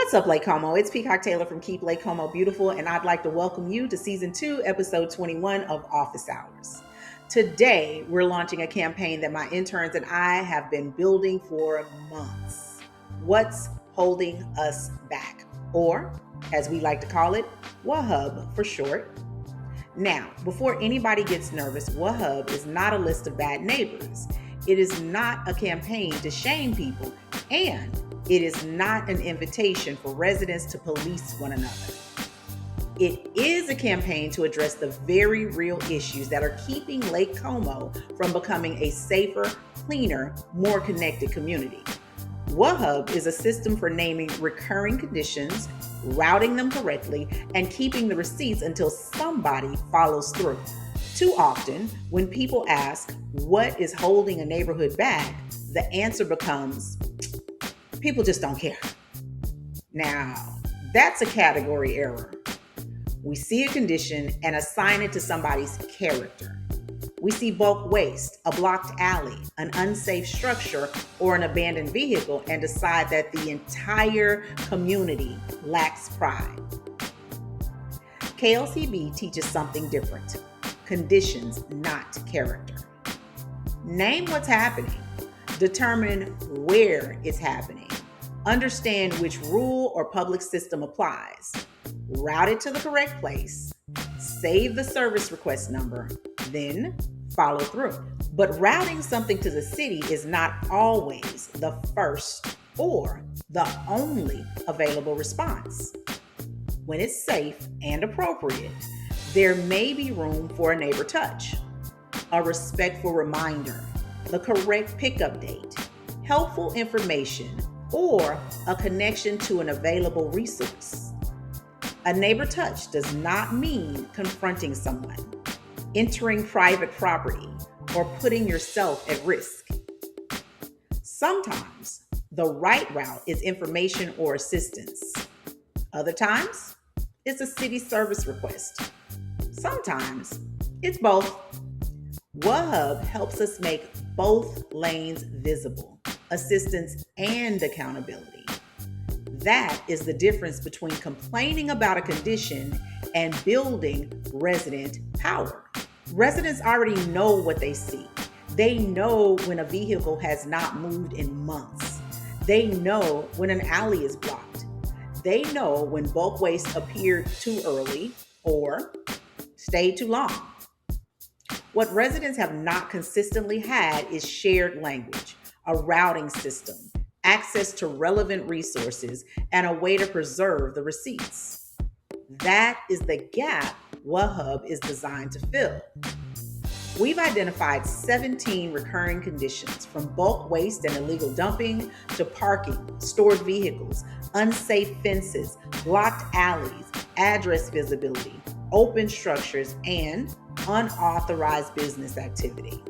What's up, Lake Como? It's Peacock Taylor from Keep Lake Como Beautiful, and I'd like to welcome you to Season 2, Episode 21 of Office Hours. Today, we're launching a campaign that my interns and I have been building for months. What's holding us back? Or, as we like to call it, WHUB for short. Now, before anybody gets nervous, WHUB is not a list of bad neighbors. It is not a campaign to shame people, and it is not an invitation for residents to police one another. It is a campaign to address the very real issues that are keeping Lake Como from becoming a safer, cleaner, more connected community. WHUB is a system for naming recurring conditions, routing them correctly, and keeping the receipts until somebody follows through. Too often, when people ask, what is holding a neighborhood back, the answer becomes, people just don't care. Now, that's a category error. We see a condition and assign it to somebody's character. We see bulk waste, a blocked alley, an unsafe structure, or an abandoned vehicle and decide that the entire community lacks pride. KLCB teaches something different. Conditions, not character. Name what's happening. Determine where it's happening. Understand which rule or public system applies. Route it to the correct place. Save the service request number. Then follow through. But routing something to the city is not always the first or the only available response. When it's safe and appropriate, there may be room for a neighbor touch, a respectful reminder, the correct pickup date, helpful information, or a connection to an available resource. A neighbor touch does not mean confronting someone, entering private property, or putting yourself at risk. Sometimes the right route is information or assistance. Other times, it's a city service request. Sometimes it's both. WHUB helps us make both lanes visible, assistance and accountability. That is the difference between complaining about a condition and building resident power. Residents already know what they see. They know when a vehicle has not moved in months. They know when an alley is blocked. They know when bulk waste appeared too early or stayed too long. What residents have not consistently had is shared language, a routing system, access to relevant resources, and a way to preserve the receipts. That is the gap WHUB is designed to fill. We've identified 17 recurring conditions, from bulk waste and illegal dumping to parking, stored vehicles, unsafe fences, blocked alleys, address visibility, open structures, and unauthorized business activity.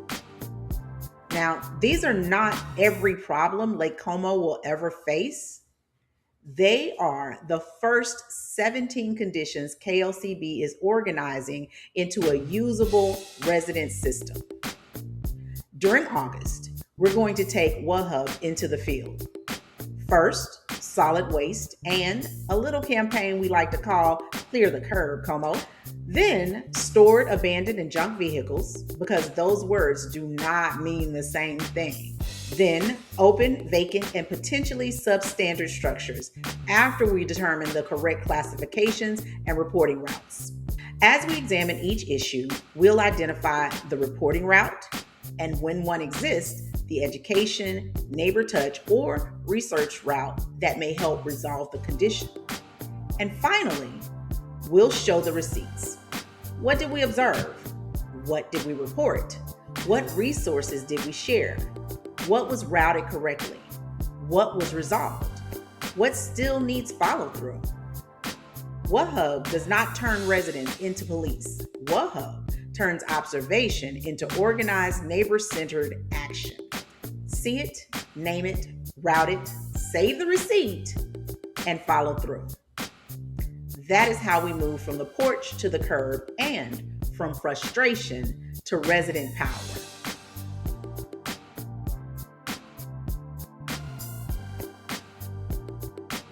Now, these are not every problem Lake Como will ever face. They are the first 17 conditions KLCB is organizing into a usable resident system. During August, we're going to take WHUB into the field. First, solid waste and a little campaign we like to call Clear the Curb, Como. Then stored, abandoned, and junk vehicles, because those words do not mean the same thing. Then open, vacant, and potentially substandard structures after we determine the correct classifications and reporting routes. As we examine each issue, we'll identify the reporting route, and when one exists, the education, neighbor touch, or research route that may help resolve the condition. And finally, we'll show the receipts. What did we observe? What did we report? What resources did we share? What was routed correctly? What was resolved? What still needs follow-through? WHUB does not turn residents into police. WHUB turns observation into organized, neighbor-centered action. See it, name it, route it, save the receipt, and follow through. That is how we move from the porch to the curb and from frustration to resident power.